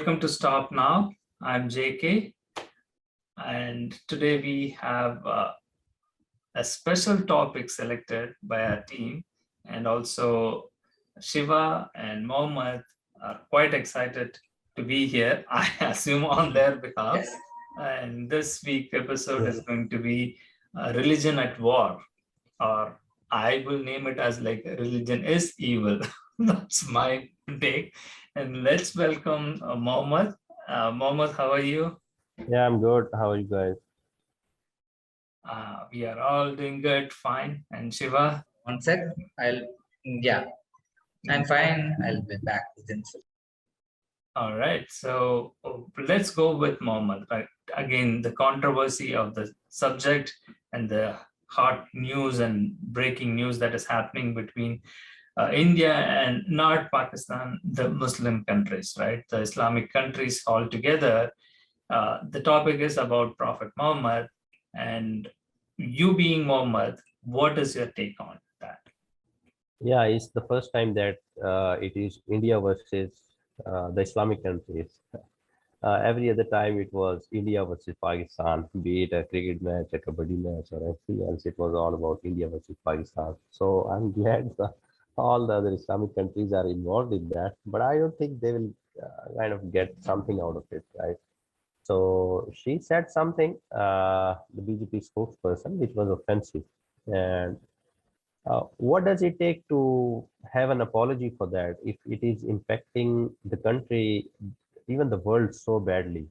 welcome to Stop Now. I'm JK, and today we have a special topic selected by our team, and also Shiva and Mohammed are quite excited to be here, I assume on their behalf. Yes. And this week episode is going to be Religion at War, or I will name it as like religion is evil. That's my take. And let's welcome Mohammed. Mohammed, how are you? Yeah, I'm good. How are you guys? We are all doing good, fine. And Shiva? One sec. Yeah, I'm fine. I'll be back within. All right. So let's go with Mohammed. Right. Again, the controversy of the subject and the hot news and breaking news that is happening between India and not Pakistan, the Muslim countries, right? The Islamic countries altogether. The topic is about Prophet Muhammad, and you being Muhammad, what is your take on that? Yeah, it's the first time that it is India versus the Islamic countries. Every other time it was India versus Pakistan, be it a cricket match, a kabaddi match, or anything else. It was all about India versus Pakistan. So I'm glad all the other Islamic countries are involved in that, but I don't think they will kind of get something out of it, right? So she said something, the BJP spokesperson, which was offensive. And what does it take to have an apology for that if it is impacting the country, even the world, so badly?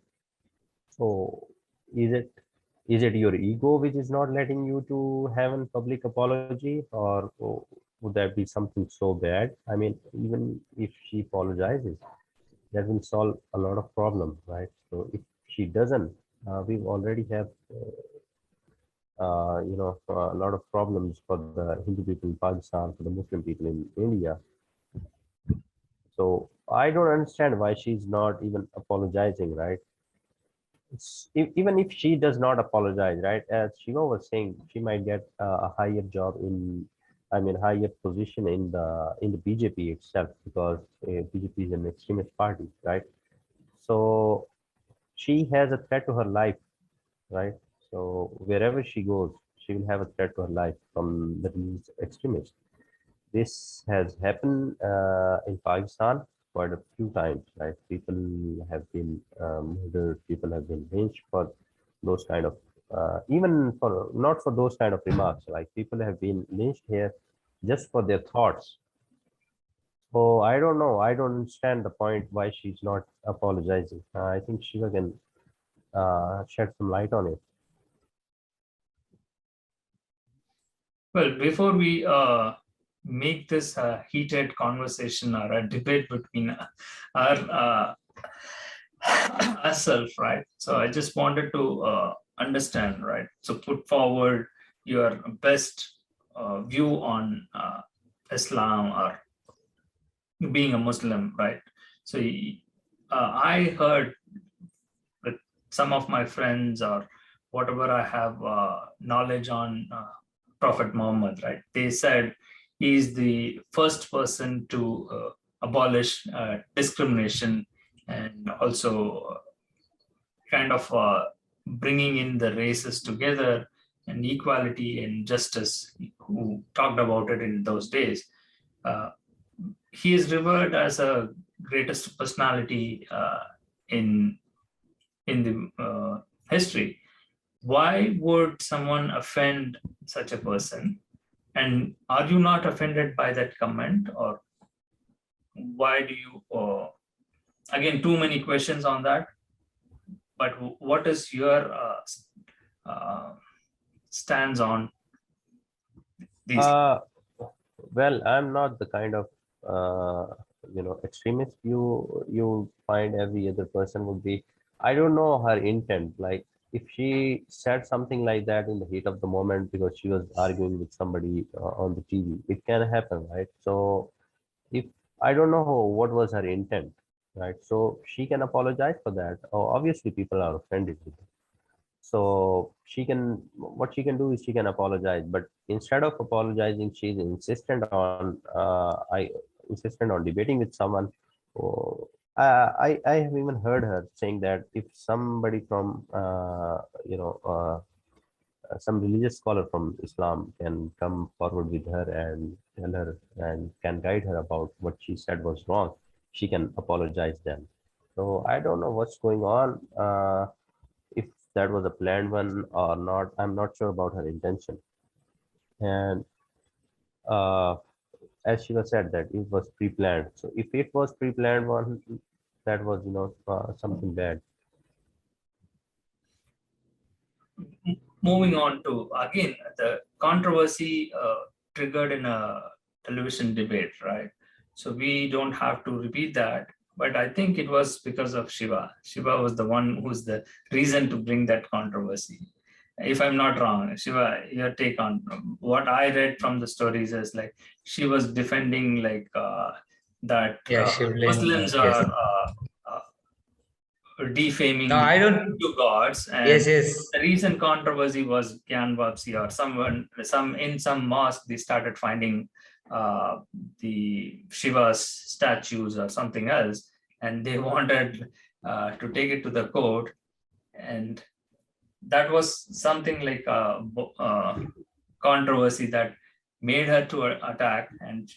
So is it your ego which is not letting you to have a public apology, or would that be something so bad? I mean, even if she apologizes, that will solve a lot of problems, right? So if she doesn't, we already have a lot of problems for the Hindu people in Pakistan, for the Muslim people in India. So I don't understand why she's not even apologizing, right? Even if she does not apologize, right? As Shiva was saying, she might get a higher job higher position in the BJP itself, because BJP is an extremist party, right? So she has a threat to her life, right? So wherever she goes, she will have a threat to her life from the religious extremists. This has happened in Pakistan quite a few times, right? People have been murdered, people have been lynched for those kind of, even for not for those kind of remarks, like people have been lynched here just for their thoughts. So I don't know. I don't understand the point why she's not apologizing. I think Shiva can shed some light on it. Well, before we make this a heated conversation or a debate between our ourselves, right? So I just wanted to understand, right? So put forward your best view on Islam or being a Muslim, right? So I heard with some of my friends or whatever I have knowledge on Prophet Muhammad, right? They said he's the first person to abolish discrimination, and also kind of bringing in the races together and equality and justice, who talked about it in those days. Uh, he is revered as a greatest personality in the history. Why would someone offend such a person? And are you not offended by that comment, or why do you? Again, too many questions on that. But what is your uh, stance on these? Well, I'm not the kind of extremist you find every other person would be. I don't know her intent. Like, if she said something like that in the heat of the moment because she was arguing with somebody on the TV, it can happen, right? So if I don't know what was her intent, right? So she can apologize for that. Oh, obviously people are offended with it. So what she can do is she can apologize, but instead of apologizing, she's insistent on debating with someone I have even heard her saying that if somebody from some religious scholar from Islam can come forward with her and tell her and can guide her about what she said was wrong, she can apologize then. So I don't know what's going on. If that was a planned one or not, I'm not sure about her intention. And uh, as Shiva said that it was pre-planned. So if it was pre-planned one, that was something bad. Moving on to again the controversy triggered in a television debate, right? So we don't have to repeat that, but I think it was because of Shiva. Shiva was the one who's the reason to bring that controversy. If I'm not wrong, Shiva, your take on what I read from the stories is like she was defending like that Yeah, Shivling. Muslims Yes. are defaming No, I don't. Hindu gods, and Yes, yes. the recent controversy was Gyan Vapsi or some mosque they started finding the Shiva's statues or something else, and they wanted to take it to the court, and that was something like a controversy that made her to attack. And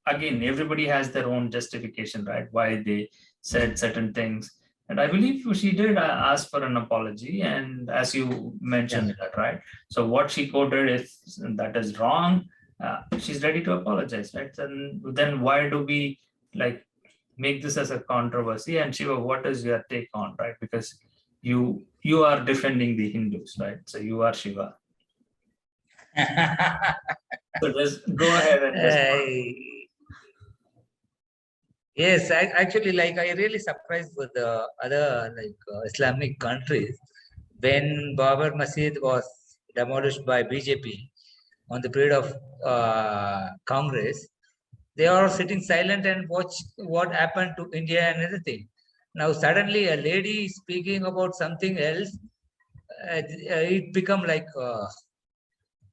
again, everybody has their own justification, right? Why they said certain things. And I believe she did ask for an apology. And as you mentioned that, right? So what she quoted, if that is wrong, she's ready to apologize, right? And then why do we like make this as a controversy? And Shiva, what is your take on, right? Because you are defending the Hindus, right? So you are Shiva. So just go ahead and respond. Yes, actually, like I really surprised with the other Islamic countries when Babur Masjid was demolished by BJP on the period of Congress. They are sitting silent and watch what happened to India and everything. Now suddenly a lady speaking about something else, it become like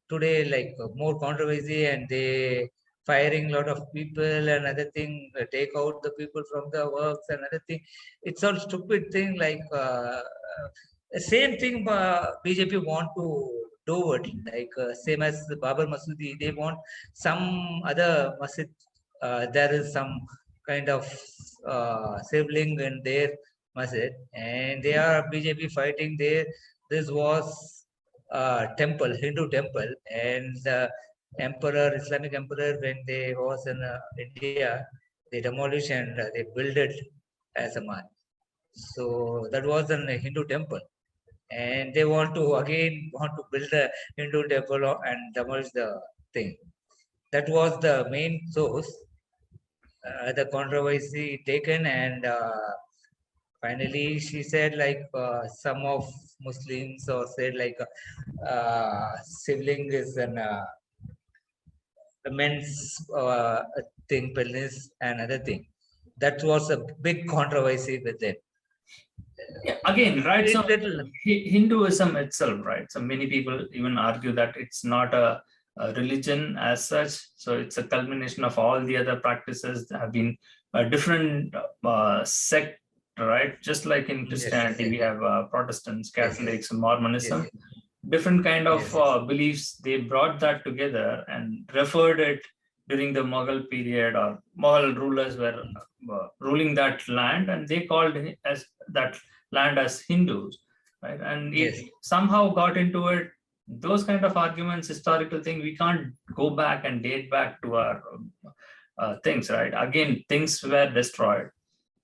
today like more controversy, and they firing a lot of people and other thing, take out the people from the works and other thing. It's all stupid thing, like same thing BJP want to do it, like same as the Babur Masudi, they want some other masjid, there is some kind of sibling in their masjid, and they are BJP fighting there. This was temple, Hindu temple, and the emperor, Islamic emperor, when they was in India, they demolished and they built it as a man. So that was a Hindu temple, and they want to again build a Hindu temple and demolish the thing. That was the main source. The controversy taken, and finally she said like some of Muslims or said like sibling is an men's thing, penis and other thing. That was a big controversy with them. Yeah, again, right? So Little, Hinduism itself, right? So many people even argue that it's not a religion as such. So it's a culmination of all the other practices that have been a different sect, right? Just like in Christianity, yes. we have Protestants, Yes, Catholics, Mormonism. yes. Different kind of Yes. beliefs. They brought that together and referred it during the Mughal period, or Mughal rulers were ruling that land, and they called as that land as Hindus, right? And it Yes. somehow got into it. Those kind of arguments, historical thing, we can't go back and date back to our things, right? Again, things were destroyed,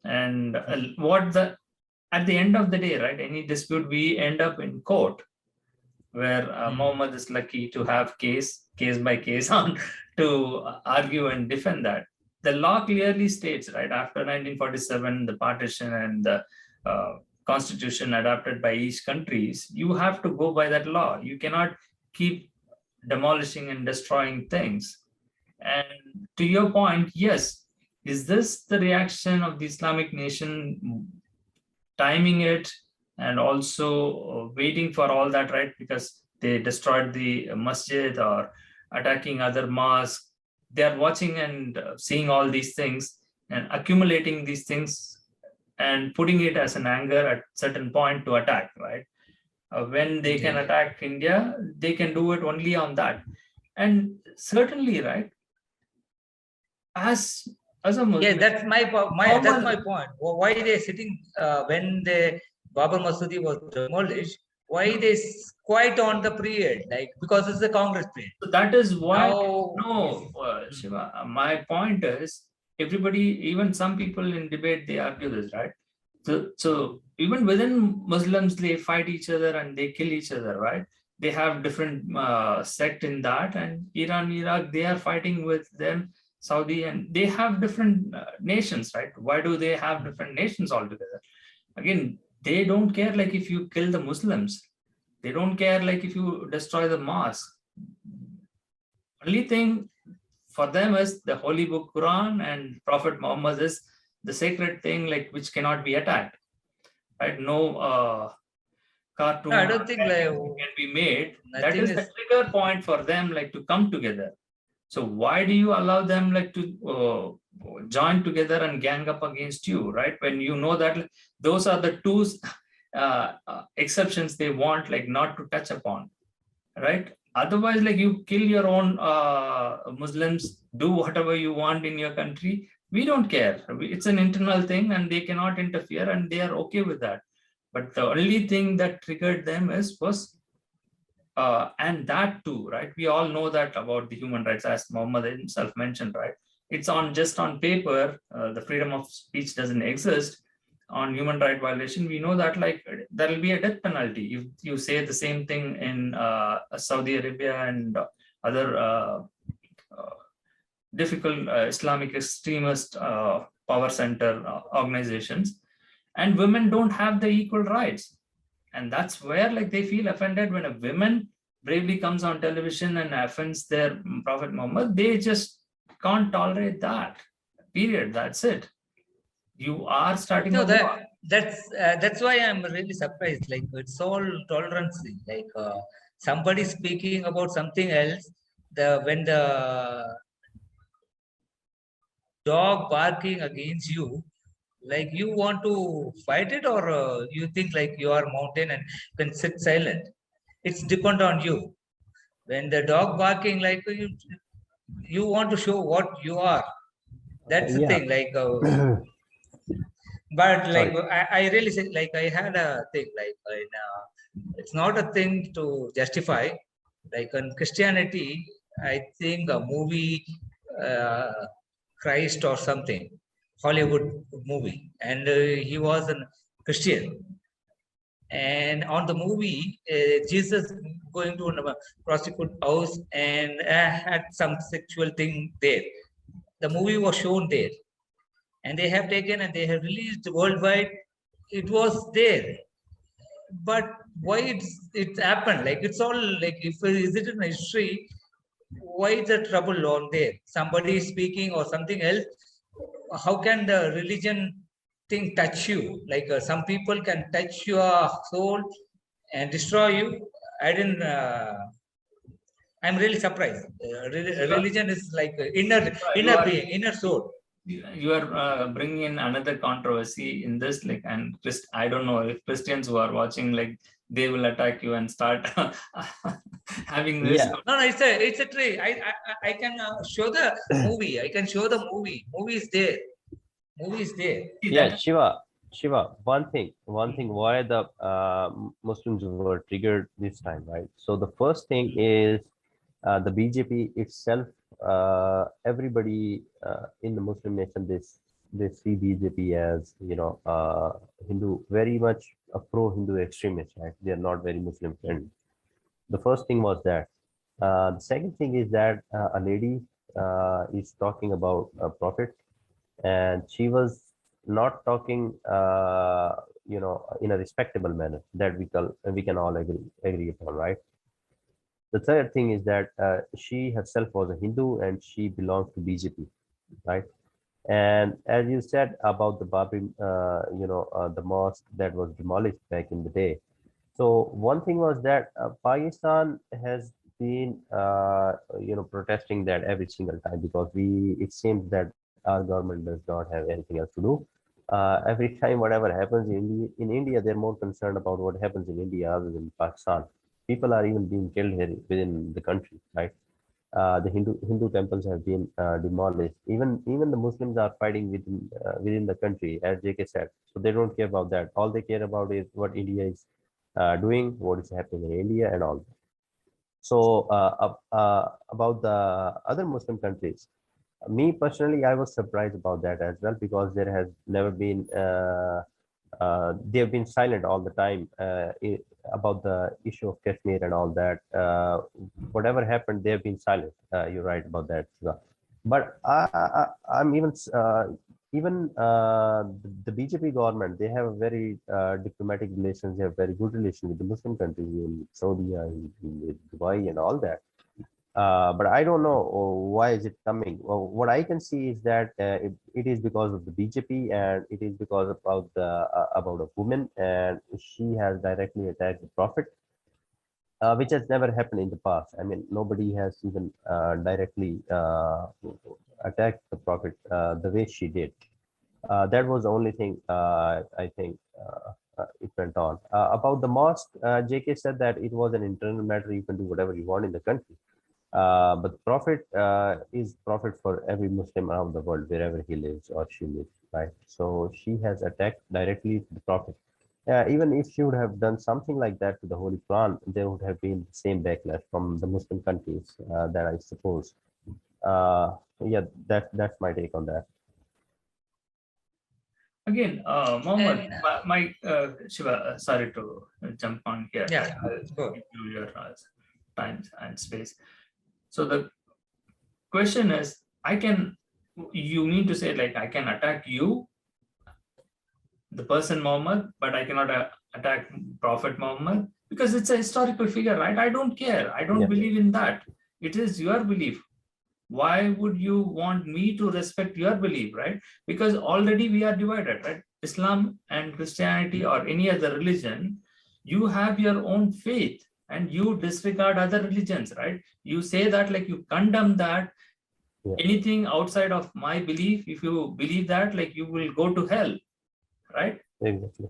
and at the end of the day, right? Any dispute, we end up in court, where Muhammad is lucky to have case by case on to argue and defend that. The law clearly states, right, after 1947, the partition and the constitution adopted by each countries, you have to go by that law. You cannot keep demolishing and destroying things. And to your point, yes, is this the reaction of the Islamic nation timing it and also waiting for all that, right? Because they destroyed the masjid or attacking other mosques. They are watching and seeing all these things and accumulating these things and putting it as an anger at certain point to attack, right? When they can attack India, they can do it only on that. And certainly, right, as a Yeah, Muslim, that's how my point. Why they sitting when the Babur Masudi was demolished? Why they quiet on the period? Like because it's the Congress period. so that is why, Now, no, Shiva, my point is everybody, even some people in debate, they argue this, right? So even within Muslims, they fight each other and they kill each other, right? They have different sect in that, and Iran, Iraq, they are fighting with them, Saudi, and they have different nations, right? Why do they have different nations altogether? Again, they don't care like if you kill the Muslims. They don't care like if you destroy the mosque. Only thing for them is the holy book Quran and Prophet Muhammad is the sacred thing, like which cannot be attacked. Right? No cartoon no, I don't think like can be made. That nothing is the trigger point for them, like to come together. So why do you allow them like to join together and gang up against you, right? When you know that those are the two exceptions they want, like not to touch upon, right? Otherwise, like you kill your own Muslims, do whatever you want in your country. We don't care. It's an internal thing, and they cannot interfere, and they are okay with that. But the only thing that triggered them was and that too, right? We all know that about the human rights, as Muhammad himself mentioned, right? It's on just on paper, the freedom of speech doesn't exist. On human right violation, we know that like there will be a death penalty if you say the same thing in Saudi Arabia and other difficult Islamic extremist power center organizations, and women don't have the equal rights. And that's where like they feel offended when a woman bravely comes on television and offends their Prophet Muhammad. They just can't tolerate that. Period. That's it. You are starting no, a war. that's why I'm really surprised. Like it's all tolerance. Like somebody speaking about something else. When the dog barking against you, like you want to fight it, or you think like you are mountain and can sit silent. It's depend on you. When the dog barking, like you want to show what you are. That's the Yeah. thing. Like. But like Sorry. I really say like I had a thing like it's not a thing to justify. Like in Christianity, I think a movie uh, Christ or something, Hollywood movie, and he was a Christian. And on the movie, Jesus going to a prostitute house and had some sexual thing there. The movie was shown there, and they have taken and they have released worldwide. It was there, but why it happened? Like it's all like if is it in history? Why is the trouble on there? Somebody is speaking or something else. How can the religion thing touch you? Like some people can touch your soul and destroy you. I didn't. I'm really surprised. Religion is like You inner are being, inner soul. you are bringing in another controversy in this, like, and I don't know if Christians who are watching, like, they will attack you and start having this. Yeah. No, it's a tree. I can show the movie. I can show the movie. Movie is there. Movie is there. See, Yeah, that- Shiva, one thing why the Muslims were triggered this time, right? So the first thing is the BJP itself, everybody in the Muslim nation, they see BJP as, Hindu, very much a pro-Hindu extremist, right? They are not very Muslim friendly. The first thing was that. The second thing is that a lady is talking about a prophet, and she was not talking, in a respectable manner that we can all agree upon, right? The third thing is that she herself was a Hindu and she belongs to BJP, right? And as you said about the Babri, the mosque that was demolished back in the day. So one thing was that Pakistan has been, protesting that every single time, because it seems that our government does not have anything else to do. Every time whatever happens in India, they're more concerned about what happens in India other than Pakistan. People are even being killed here within the country, right? The Hindu temples have been demolished. Even the Muslims are fighting within the country, as JK said. So they don't care about that. All they care about is what India is doing, what is happening in India, and all. So about the other Muslim countries, me personally, I was surprised about that as well, because there has never been they have been silent all the time about the issue of Kashmir and all that. Whatever happened, they have been silent. You're right about that, Shiva. But I'm even the BJP government, they have a very diplomatic relations. They have very good relations with the Muslim countries, in Saudi, in Dubai, and all that. But I don't know why is it coming. Well, what I can see is that it is because of the BJP, and it is because about a woman, and she has directly attacked the Prophet, which has never happened in the past. I mean, nobody has even directly attacked the Prophet the way she did. That was the only thing I think it went on. About the mosque, JK said that it was an internal matter. You can do whatever you want in the country. But Prophet is Prophet for every Muslim around the world, wherever he lives or she lives, right? So she has attacked directly the Prophet. Even if she would have done something like that to the Holy Quran, there would have been the same backlash from the Muslim countries, that I suppose. Yeah, that's my take on that. Again, Mohammed, And, Shiva, sorry to jump on here. yeah, I'll go. give you your time and space. So the question is, you mean to say like I can attack you, the person Muhammad, but I cannot attack Prophet Muhammad because it's a historical figure, right? I don't care. I don't Yeah. believe in that. It is your belief. Why would you want me to respect your belief, right? Because already we are divided, right? Islam and Christianity or any other religion, you have your own faith and you disregard other religions, right? You say that, like, you condemn that. Yeah. Anything outside of my belief, if you believe that, like, you will go to hell, right? Exactly.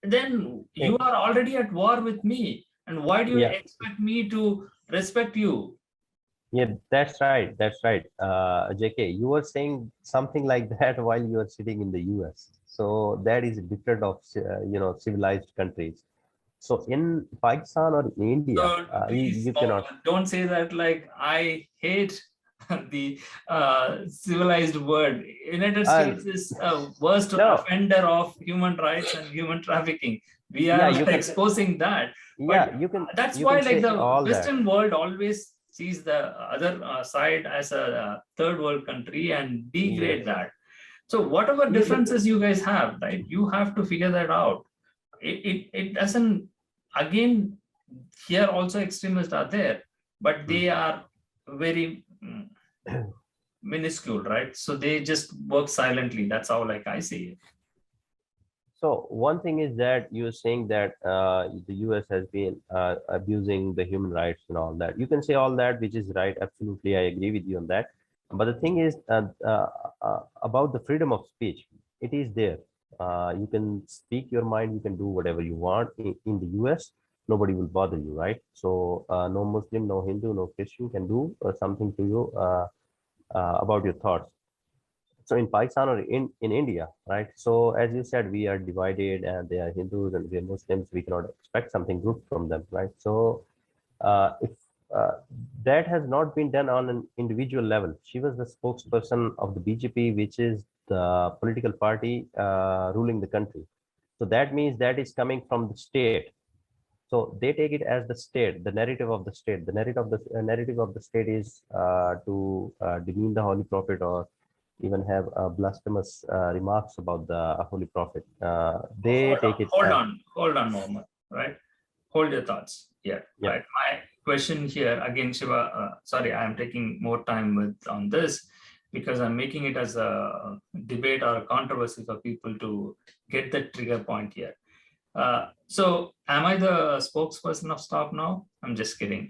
Then Yeah. you are already at war with me. And why do you Yeah. expect me to respect you? Yeah, that's right. That's right. JK, you were saying something like that while you were sitting in the US. So that is different of civilized countries. So in Pakistan or in India, So please, you cannot. don't say that like I hate the civilized world. United Uh, States is a worst no, offender of human rights and human trafficking. We yeah, are you can. exposing that. But Yeah, you can. that's You why can like say the all that. Western world always sees the other side as a third world country and degrade Yes. that. So whatever Yeah, differences you guys have, right, you have to figure that out. It doesn't, again, here also extremists are there, but they are very minuscule, right? So they just work silently. That's how, like, I see it. So one thing is that you're saying that the US has been abusing the human rights and all that. You can say all that, which is right. Absolutely, I agree with you on that. But the thing is about the freedom of speech. It is there. You can speak your mind. You can do whatever you want in the US. Nobody will bother you, right? So no Muslim, no Hindu, no Christian can do something to you about your thoughts. So in Pakistan or in India, right? So as you said, we are divided and they are Hindus and we are Muslims. We cannot expect something good from them, right? So if uh, that has not been done on an individual level, she was the spokesperson of the BJP, which is the political party ruling the country. So that means that is coming from the state. So they take it as the state, the narrative of the state. The narrative of the state is to demean the Holy Prophet or even have blasphemous remarks about the Holy Prophet. They take it as, Hold on, Mohammed, right? Hold your thoughts here, yeah, right? My question here, again, Shiva, sorry, I am taking more time on this because I'm making it as a debate or a controversy for people to get the trigger point here. So am I the spokesperson of Stop Now? I'm just kidding.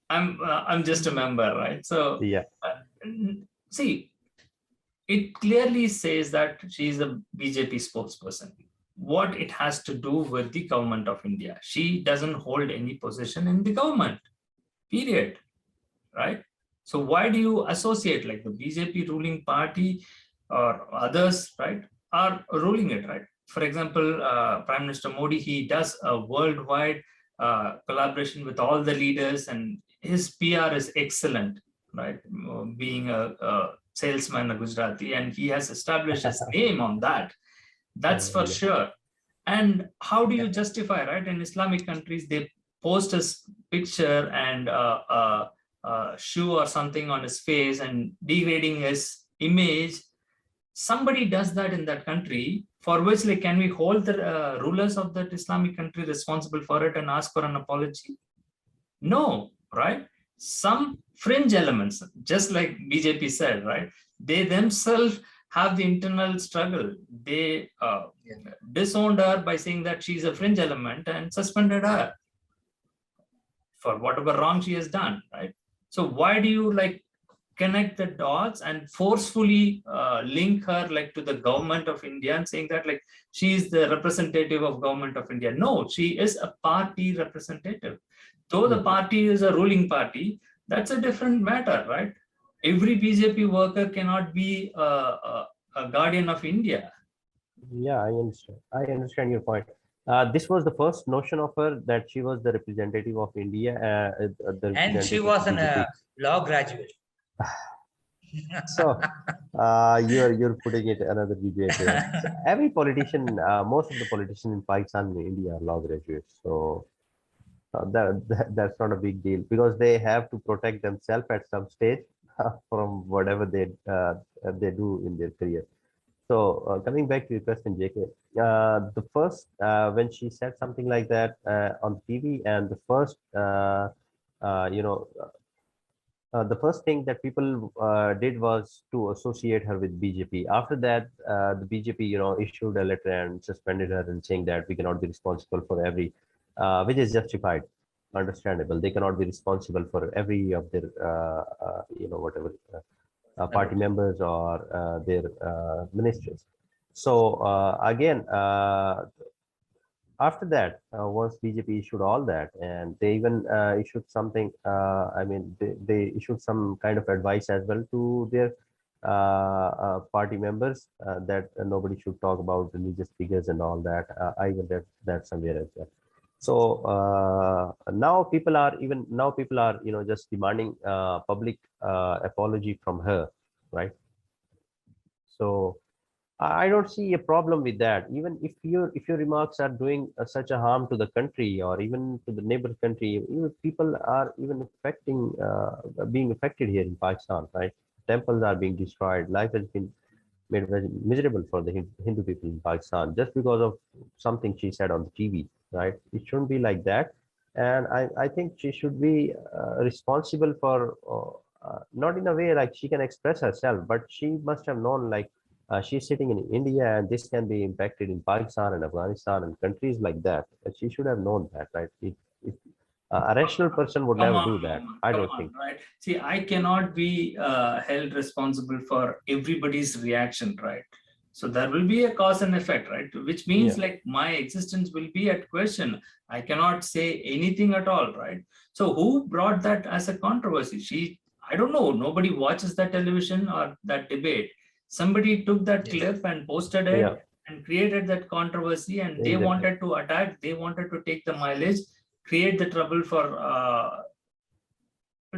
I'm just a member, right? So yeah, see, it clearly says that she is a BJP spokesperson. What it has to do with the government of India? She doesn't hold any position in the government, period, right? So why do you associate, like, the BJP ruling party or others, right, are ruling it, right? For example, Prime Minister Modi, he does a worldwide collaboration with all the leaders, and his PR is excellent, right? Being a salesman, a Gujarati, and he has established his name on that. That's for Yeah. sure. And how do you justify, right? In Islamic countries, they post his picture and shoe or something on his face and degrading his image. Somebody does that in that country, for which, like, can we hold the rulers of that Islamic country responsible for it and ask for an apology? No, right? Some fringe elements, just like BJP said, right? They themselves have the internal struggle. They disowned her by saying that she's a fringe element and suspended her for whatever wrong she has done, right? So why do you, like, connect the dots and forcefully link her, like, to the government of India and saying that, like, she is the representative of government of India? No, she is a party representative. Though the party is a ruling party, that's a different matter, right? Every BJP worker cannot be a guardian of India. Yeah, I understand your point. This was the first notion of her, that she was the representative of India. And she was a law graduate. So you're putting it another BJP. So every politician, most of the politicians in Pakistan and India are law graduates. So that's not a big deal, because they have to protect themselves at some stage from whatever they do in their career. So coming back to your question, JK, the first, when she said something like that on TV, and the first, the first thing that people did was to associate her with BJP. After that, the BJP, issued a letter and suspended her, and saying that we cannot be responsible for every, which is justified, understandable. They cannot be responsible for every of their, whatever. Party members or their ministers. So again, after that, once BJP issued all that, and they even issued something, they issued some kind of advice as well to their party members that nobody should talk about religious figures and all that. I even read that somewhere as well. So now people are just demanding public apology from her, right? So I don't see a problem with that. Even if your remarks are doing such a harm to the country or even to the neighbor country, people are even being affected here in Pakistan, right? Temples are being destroyed. Life has been made very miserable for the Hindu people in Pakistan just because of something she said on the TV, right? It shouldn't be like that. And I think she should be responsible for, not in a way like she can express herself, but she must have known, like, she's sitting in India, and this can be impacted in Pakistan and Afghanistan and countries like that. She should have known that, right? A rational person would never do that. I don't think. Right. See, I cannot be held responsible for everybody's reaction, right? So there will be a cause and effect, right? Which means, like, my existence will be at question. I cannot say anything at all, right? So who brought that as a controversy? I don't know. Nobody watches that television or that debate. Somebody took that clip and posted it and created that controversy, and they wanted to attack. They wanted to take the mileage, create the trouble for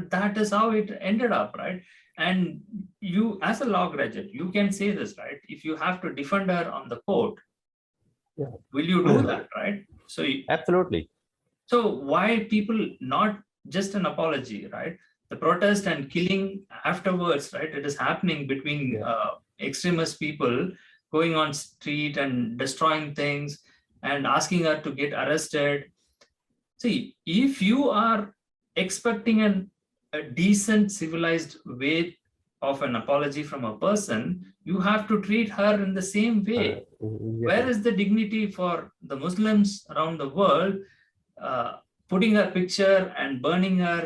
that is how it ended up, right? And you, as a law graduate, you can say this, right? If you have to defend her on the court, will you do that, right? So absolutely. So why people not just an apology, right? The protest and killing afterwards, right? It is happening between extremist people going on street and destroying things and asking her to get arrested. See, if you are expecting a decent civilized way of an apology from a person, you have to treat her in the same way. Where is the dignity for the Muslims around the world, putting her picture and burning her,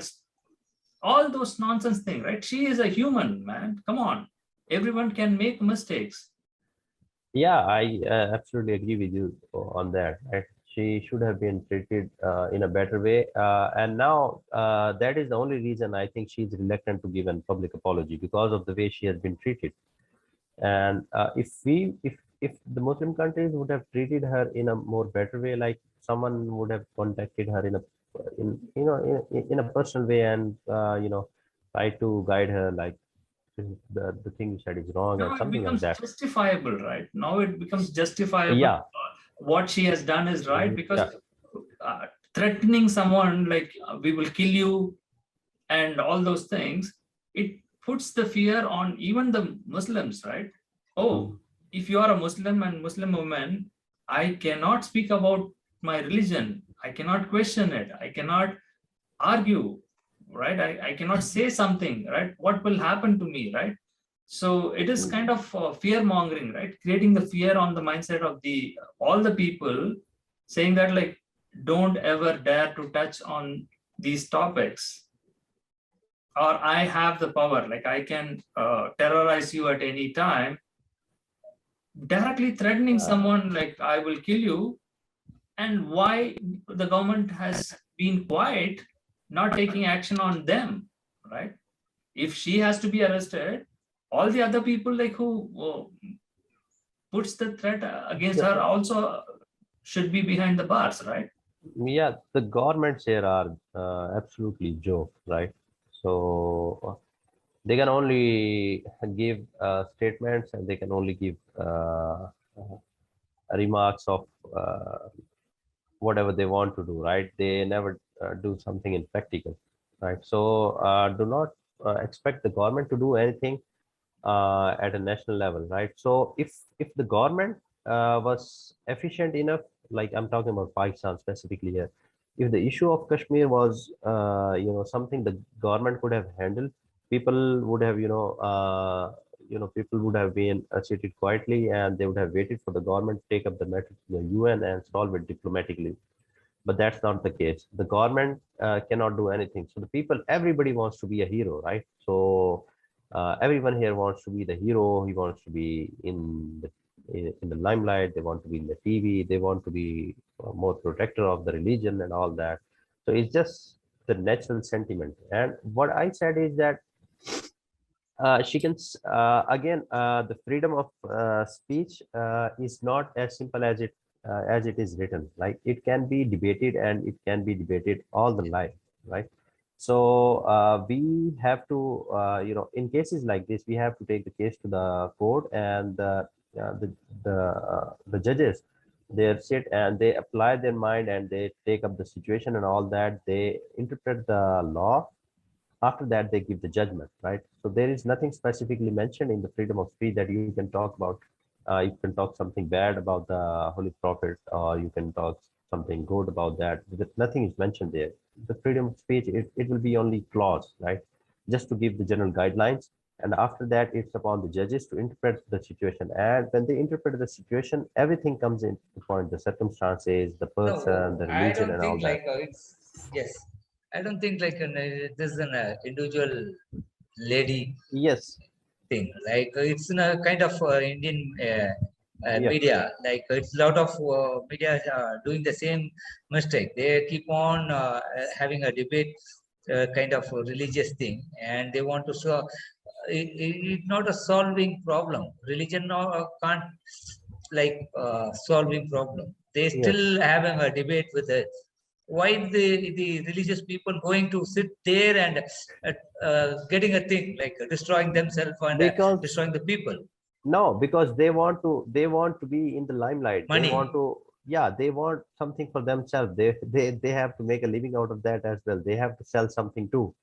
all those nonsense things, right? She is a human, man. Come on. everyone can make mistakes. Yeah, I absolutely agree with you on that. Right? She should have been treated in a better way. And now that is the only reason I think she's reluctant to give a public apology because of the way she has been treated. And if the Muslim countries would have treated her in a more better way, like someone would have contacted her in a in a personal way and try to guide her like the thing you said is wrong Now and it something like becomes that. justifiable, right? Now it becomes justifiable. Yeah. What she has done is right, because Yeah. threatening someone like we will kill you and all those things, it puts the fear on even the Muslims, right? Oh, if you are a Muslim and Muslim woman, I cannot speak about my religion. I cannot question it. I cannot argue, right? I cannot say something, right? What will happen to me, right? So it is kind of fear mongering, right? Creating the fear on the mindset of the all the people, saying that like, don't ever dare to touch on these topics, or I have the power, like I can terrorize you at any time, directly threatening someone like I will kill you. And why the government has been quiet, not taking action on them, right? If she has to be arrested, all the other people like who puts the threat against her also should be behind the bars, right? Yeah, the governments here are absolutely joke, right? So they can only give statements and they can only give remarks of whatever they want to do, right? They never do something in practical, right? So do not expect the government to do anything at a national level, right? So if the government was efficient enough, like I'm talking about Pakistan specifically here, if the issue of Kashmir was something the government could have handled, people would have people would have been seated quietly and they would have waited for the government to take up the matter to the UN and solve it diplomatically. But that's not the case. The government cannot do anything. So the people, everybody wants to be a hero, right? So everyone here wants to be the hero. He wants to be in the limelight. They want to be in the TV. They want to be more protector of the religion and all that. So it's just the natural sentiment. And what I said is that she can again the freedom of speech is not as simple as it is written. Like it can be debated and it can be debated all the life, right? So we have to in cases like this we have to take the case to the court, and the judges, they sit and they apply their mind and they take up the situation and all that. They interpret the law. After that they give the judgment, right? So there is nothing specifically mentioned in the freedom of speech that you can talk about. You can talk something bad about the holy prophet, or you can talk something good about that. Nothing is mentioned there. The freedom of speech, it will be only clause, right? Just to give the general guidelines, and after that it's upon the judges to interpret the situation. And when they interpret the situation, everything comes into point: the circumstances, the person, No, the I religion, don't and all think that. like it's yes. I don't think like this is an individual lady Yes. thing. Like it's in a kind of Indian Yeah. media. Like it's a lot of media doing the same mistake. They keep on having a debate, kind of a religious thing, and they want to show it's not a solving problem. Religion can't like solving problem. They Yes. still having a debate with it. Why the religious people going to sit there and getting a thing like destroying themselves and Because destroying the people? no, because they want to be in the limelight. They want Money. to, yeah, they want something for themselves. They have to make a living out of that as well. They have to sell something too.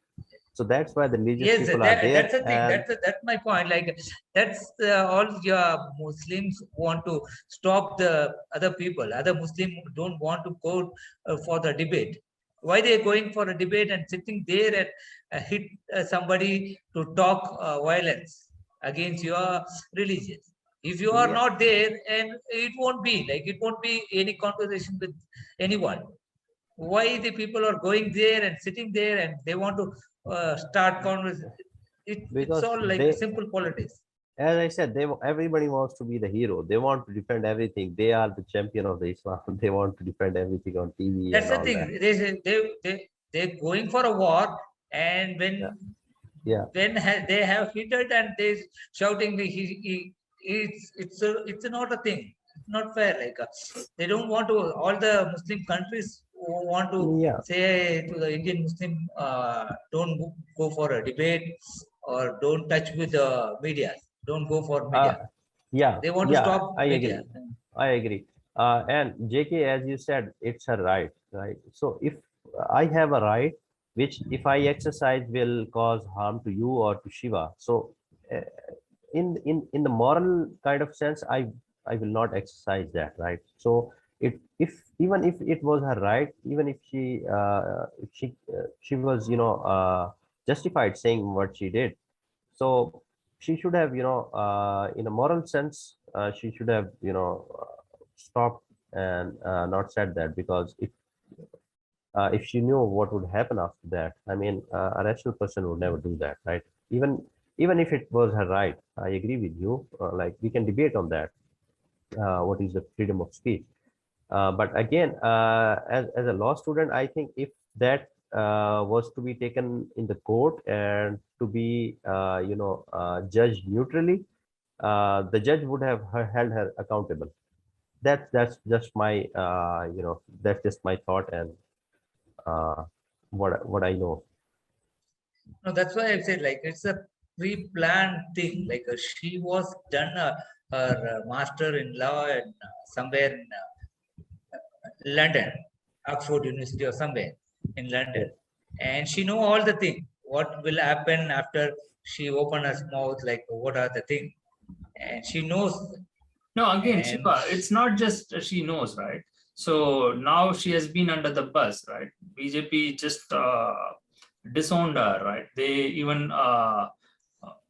So that's why the religious Yes, people are there. that's the thing. And That's my point. Like that's all your Muslims want to stop the other people. Other Muslim don't want to go for the debate. Why they going for a debate and sitting there and hit somebody to talk violence against your religion? If you are yeah, not there, and it won't be like it won't be any conversation with anyone. Why the people are going there and sitting there and they want to start conversation? It's because all like they simple politics. as I said, everybody wants to be the hero. They want to defend everything. They are the champion of the Islam. They want to defend everything on TV That's and the all thing. that. They're going for a war, and Yeah. Yeah. they have hinted and they shouting, it's not a thing. It's not fair. Like they don't want to. All the Muslim countries want to Yeah. say to the Indian Muslim, don't go for a debate or don't touch with the media. Don't go for media. Yeah. They want to Yeah. stop I media. agree. I agree. And JK, as you said, it's a right, right? So if I have a right, which if I exercise will cause harm to you or to Shiva, so uh, in the moral kind of sense, I will not exercise that, right? So if even if it was her right, even if she was justified saying what she did, so she should have in a moral sense she should have stopped and not said that, because if she knew what would happen after that, I mean, a rational person would never do that, right? Even if it was her right, I agree with you. Like, we can debate on that. What is the freedom of speech? But again, as a law student, I think if that was to be taken in the court and to be, judged neutrally, the judge would have held her accountable. That's just my, that's just my thought and uh, what I know. No, that's why I said like it's a pre-planned thing. Like she was done her master in law and somewhere in London, Oxford University or somewhere in London, and she know all the thing. What will happen after she open her mouth? Like what are the thing? And she knows. No, again, And Shiva, it's not just she knows, right? So now she has been under the bus, right? BJP just disowned her, right? They even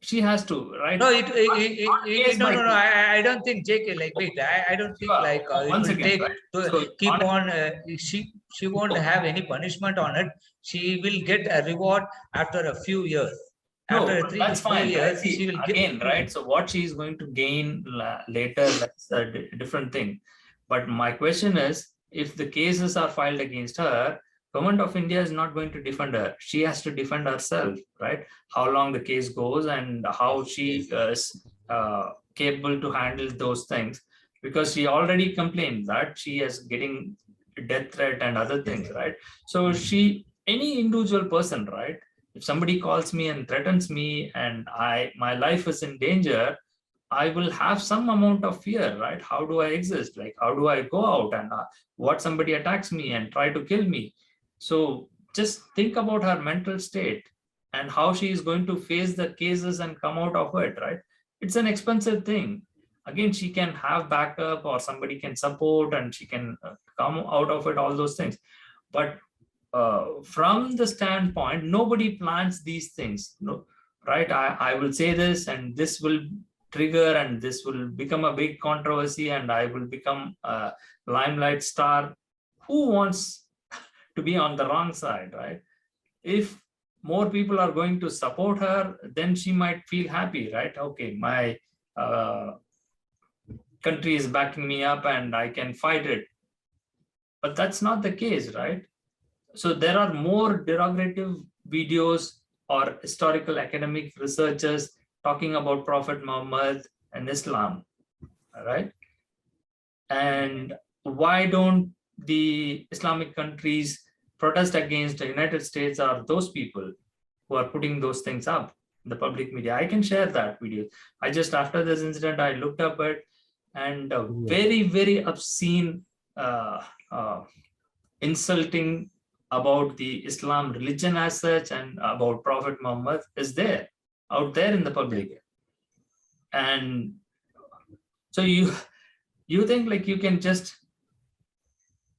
she has to, right? no, Case no, by no, no. case. I don't think JK. Like wait, I don't think Shiva, like it once will again, take right? to So keep on on. She won't have any punishment on it. She will get a reward after a few years. no, After but 3 to that's 4 fine, right? years, See, she will get. again, right? So what she is going to gain later, that's a different thing. But my question is, if the cases are filed against her, government of India is not going to defend her. She has to defend herself, right? How long the case goes and how she is capable to handle those things, because she already complained that she is getting death threat and other things, right? So any individual person, right? If somebody calls me and threatens me and my life is in danger, I will have some amount of fear, right? How do I exist? Like, how do I go out and what somebody attacks me and try to kill me? So just think about her mental state and how she is going to face the cases and come out of it, right? It's an expensive thing. Again, she can have backup or somebody can support and she can come out of it, all those things. But from the standpoint, nobody plans these things, no, right? I will say this and this will trigger and this will become a big controversy and I will become a limelight star. Who wants to be on the wrong side, right? If more people are going to support her, then she might feel happy, right? Okay, my country is backing me up and I can fight it. But that's not the case, right? So there are more derogative videos or historical academic researchers talking about Prophet Muhammad and Islam, right? And why don't the Islamic countries protest against the United States or those people who are putting those things up in the public media? I can share that video. I just, after this incident, I looked up it and very, very obscene, insulting about the Islam religion as such and about Prophet Muhammad is there, out there in the public. And so you think like you can just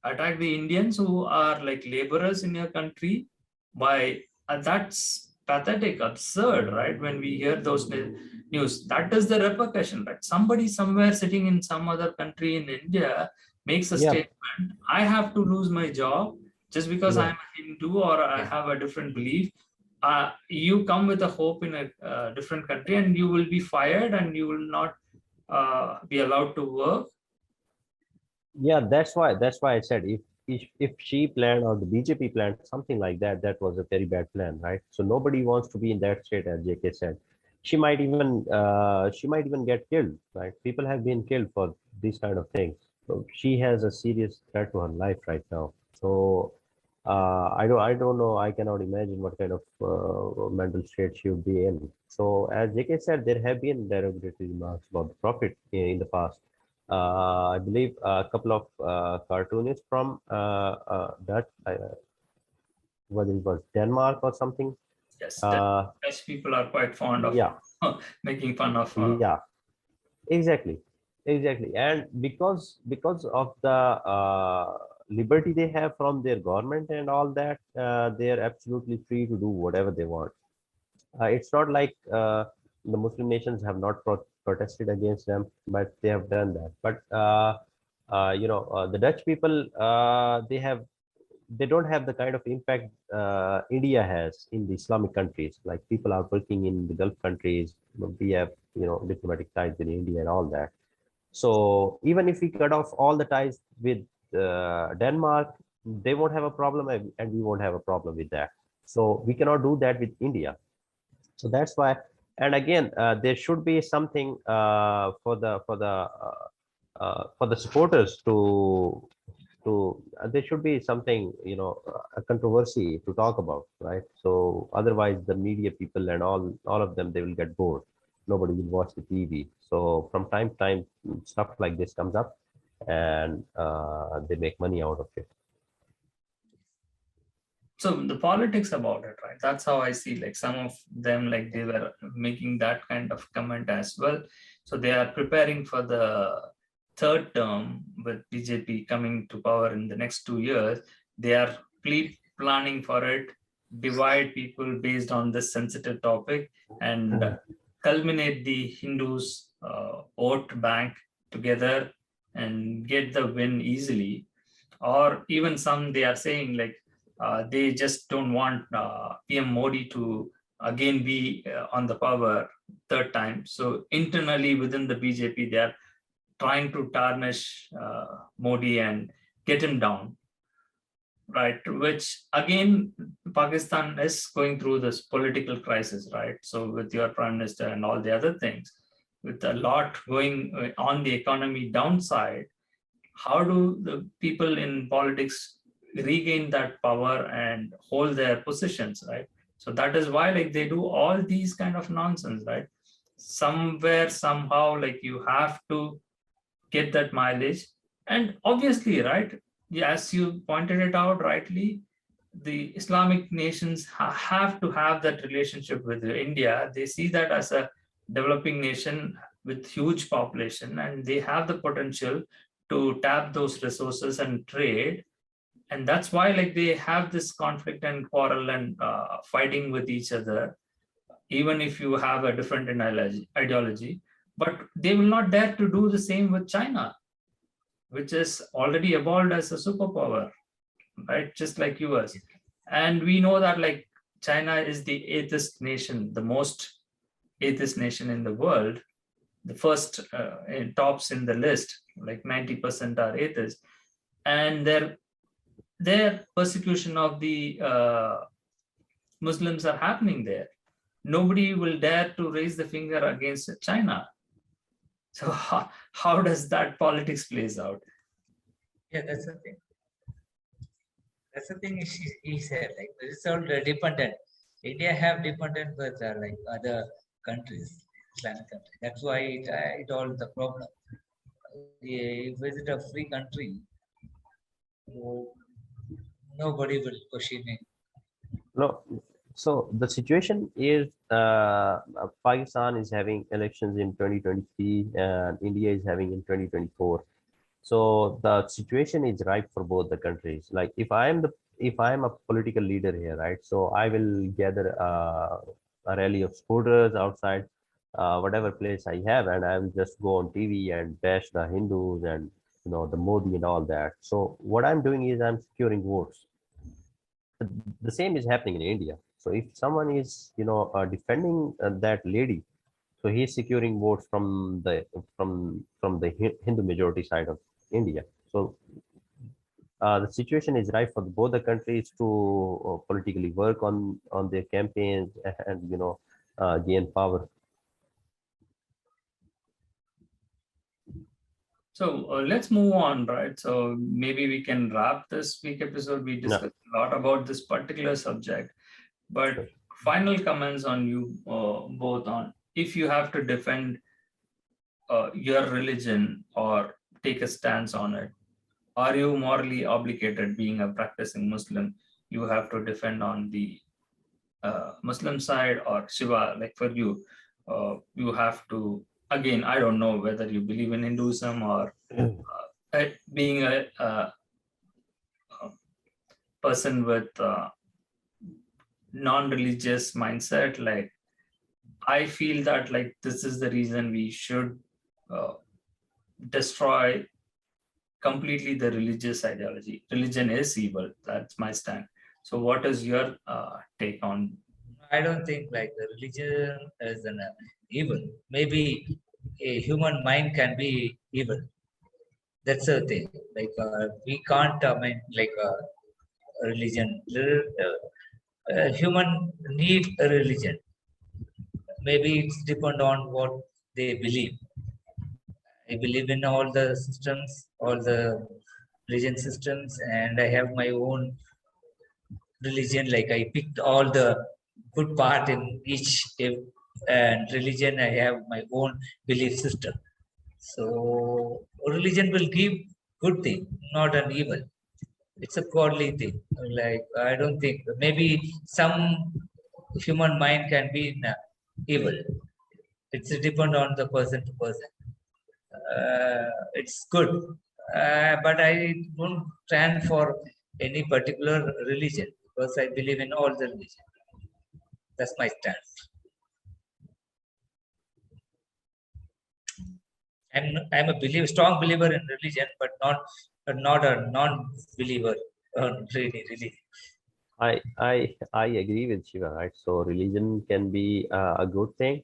attack the Indians who are like laborers in your country by that's pathetic, absurd, right? When we hear those news, that is the repercussion, right? Somebody somewhere sitting in some other country in India makes a statement, I have to lose my job just because I'm a Hindu or I have a different belief. you come with a hope in a different country and you will be fired and you will not be allowed to work. Yeah, that's why I said if she planned or the BJP planned something like that, that was a very bad plan, right? So nobody wants to be in that state, as JK said. She might even get killed, right? People have been killed for these kind of things. So she has a serious threat to her life right now. So I don't know. I cannot imagine what kind of mental state she would be in. So as JK said, there have been derogatory remarks about the Prophet in the past. I believe a couple of cartoonists from Dutch, whether it was Denmark or something. Yes, Uh, Dutch people are quite fond of yeah, making fun of. yeah, exactly, exactly. And because of the liberty they have from their government and all that, they are absolutely free to do whatever they want. It's not like the Muslim nations have not protested against them, but they have done that. But the Dutch people, they don't have the kind of impact India has in the Islamic countries. Like people are working in the Gulf countries. We have diplomatic ties with India and all that. So even if we cut off all the ties with Denmark, they won't have a problem, and we won't have a problem with that. So we cannot do that with India. So that's why. And again, there should be something for the supporters to there should be something, a controversy to talk about, right? So otherwise the media people and all of them, they will get bored. Nobody will watch the TV. So from time to time, stuff like this comes up, and they make money out of it. So the politics about it, right? That's how I see, like some of them, like they were making that kind of comment as well. So they are preparing for the third term with BJP coming to power in the next 2 years. They are planning for it, divide people based on this sensitive topic, and culminate the Hindus vote bank together and get the win easily. Or even some, they are saying like they just don't want PM Modi to again be on the power third time. So internally within the BJP, they are trying to tarnish Modi and get him down, right? Which again, Pakistan is going through this political crisis, right? So with your prime minister and all the other things, with a lot going on the economy downside, how do the people in politics regain that power and hold their positions, right? So that is why like they do all these kind of nonsense, right? Somewhere somehow like you have to get that mileage. And obviously, right, as you pointed it out rightly, the Islamic nations have to have that relationship with India. They see that as a developing nation with huge population, and they have the potential to tap those resources and trade. And that's why like they have this conflict and quarrel and fighting with each other, even if you have a different ideology. But they will not dare to do the same with China, which is already evolved as a superpower, right? Just like US. And we know that like China is the atheist nation, the most atheist nation in the world. The first in tops in the list, like 90% are atheists. And their persecution of the Muslims are happening there. Nobody will dare to raise the finger against China. So how does that politics plays out? Yeah, that's the thing. That's the thing he said, like it's all dependent. India have dependent with like other countries, Islamic countries. That's why it all the problem. You visit a free country, nobody will question it. No, so the situation is Pakistan is having elections in 2023 and India is having in 2024. So the situation is ripe for both the countries. Like if I am a political leader here, right? So I will gather a rally of supporters outside whatever place I have, and I will just go on TV and bash the Hindus and the Modi and all that. So what I'm doing is I'm securing votes. The same is happening in India. So if someone is, defending that lady, so he is securing votes from the Hindu majority side of India. So the situation is right for both the countries to politically work on their campaigns and gain power. So let's move on, right? So maybe we can wrap this week episode. We discussed a lot about this particular subject, but Sure. final comments on you both on if you have to defend your religion or take a stance on it. Are you morally obligated, being a practicing Muslim, you have to defend on the Muslim side, or Shiva, like for you, you have to, again, I don't know whether you believe in Hinduism or being a person with non-religious mindset, like I feel that like this is the reason we should destroy completely the religious ideology. Religion is evil. That's my stand. So what is your take on? I don't think like the religion is an evil. Maybe a human mind can be evil. That's the thing. Like we can't like a religion. Human need a religion. Maybe it's depend on what they believe. I believe in all the systems, all the religion systems, and I have my own religion. Like I picked all the good part in each and religion. I have my own belief system. So religion will give good thing, not an evil. It's a godly thing. Like I don't think maybe some human mind can be evil. It's depend on the person to person. It's good, but I don't stand for any particular religion because I believe in all the religion. That's my stance. I'm a strong believer in religion, but not a non-believer on religion. I agree with Shiva, right? So religion can be a good thing,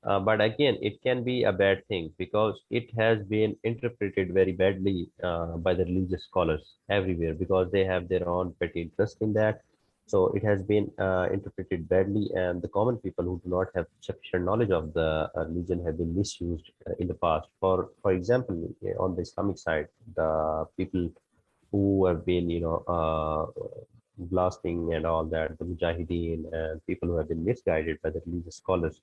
but again, it can be a bad thing because it has been interpreted very badly by the religious scholars everywhere because they have their own petty interest in that. So it has been interpreted badly, and the common people who do not have sufficient knowledge of the religion have been misused in the past. For example, on the Islamic side, the people who have been, blasting and all that, the Mujahideen and people who have been misguided by the religious scholars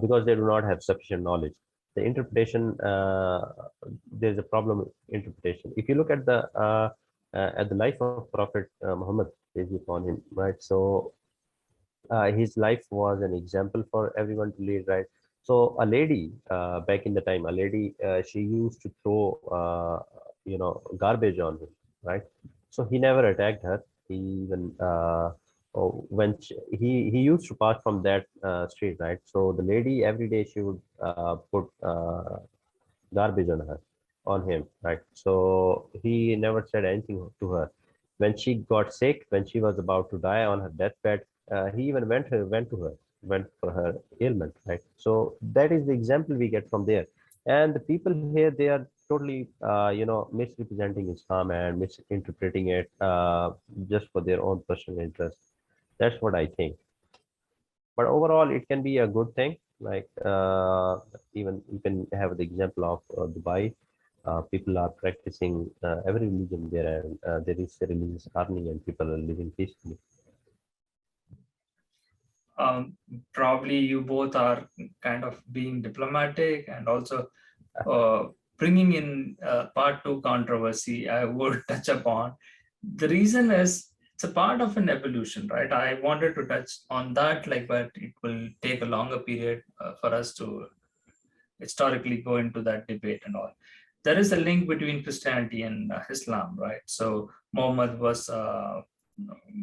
because they do not have sufficient knowledge. The interpretation, there's a problem with interpretation. If you look at the life of Prophet Muhammad, peace be upon him, right? So his life was an example for everyone to lead, right? So a lady back in the time, she used to throw garbage on him, right? So he never attacked her. He even he used to pass from that street, right? So the lady every day she would put garbage on him, right? So he never said anything to her. When she got sick, when she was about to die on her deathbed, he even went for her ailment, right? So that is the example we get from there. And the people here, they are totally, misrepresenting Islam and misinterpreting it just for their own personal interest. That's what I think. But overall, it can be a good thing. Like even you can have the example of Dubai. People are practicing every religion there, and there is a religious harmony, and people are living peacefully. Probably you both are kind of being diplomatic and also bringing in part two controversy I would touch upon. The reason is it's a part of an evolution, right? I wanted to touch on that, like, but it will take a longer period for us to historically go into that debate and all. There is a link between Christianity and Islam, right? So Muhammad was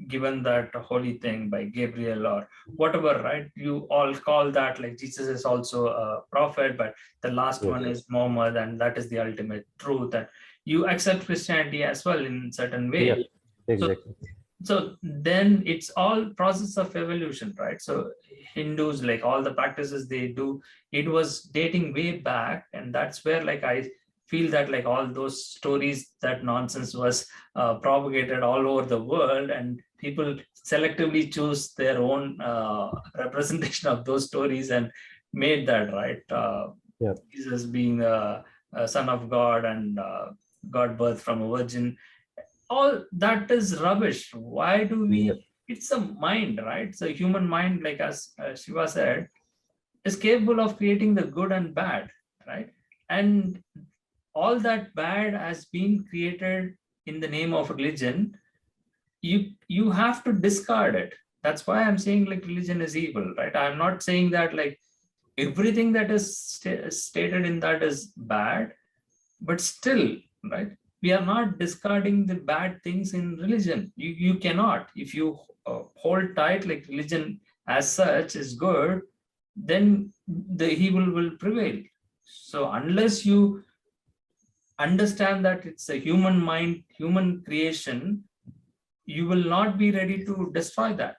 given that holy thing by Gabriel or whatever, right? You all call that like Jesus is also a prophet, but the last one is Muhammad, and that is the ultimate truth. That you accept Christianity as well in certain way. Yeah, exactly. So so then it's all process of evolution, right? So Hindus, like all the practices they do, it was dating way back, and that's where like I feel that like all those stories, that nonsense was propagated all over the world, and people selectively choose their own representation of those stories and made that, right. Yeah. Jesus being a son of God and got birth from a virgin, all that is rubbish. Why do we? Yep. It's a mind, right? So human mind, like as Shiva said, is capable of creating the good and bad, right? And all that bad has been created in the name of religion. You have to discard it. That's why I'm saying like religion is evil, right? I'm not saying that like everything that is stated in that is bad, but still, right, we are not discarding the bad things in religion. You cannot. If you hold tight like religion as such is good, then the evil will prevail. So unless you understand that it's a human mind, human creation, you will not be ready to destroy that.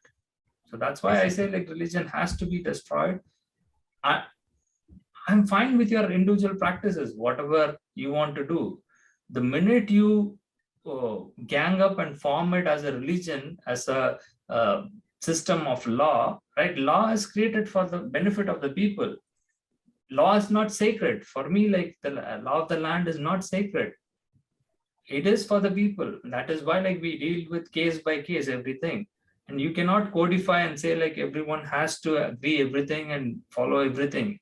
So that's why I say like religion has to be destroyed. I'm fine with your individual practices, whatever you want to do. The minute you gang up and form it as a religion, as a system of law, right? Law is created for the benefit of the people. Law is not sacred. For me, like the law of the land is not sacred. It is for the people. That is why like we deal with case by case everything. And you cannot codify and say like everyone has to agree everything and follow everything.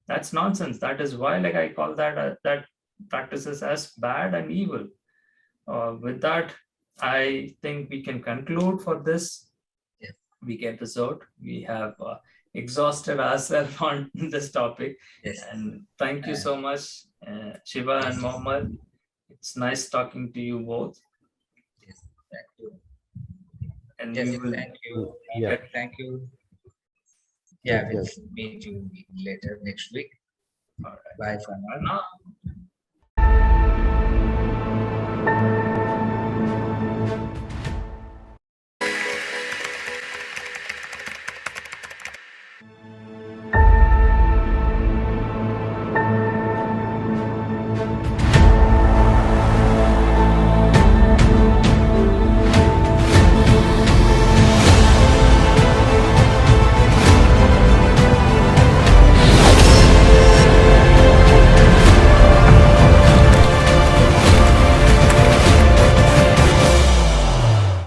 That's nonsense. That is why like I call that that practices as bad and evil. With that, I think we can conclude for this week episode. We have exhausted ourselves on this topic. Yes. And thank you so much, Shiva and Mohammed. It's nice talking to you both. Yes, thank you. And Yes, we will, thank you. Yeah. Thank you. Yeah, Thank we'll meet you later next week. all right. Bye for now. Now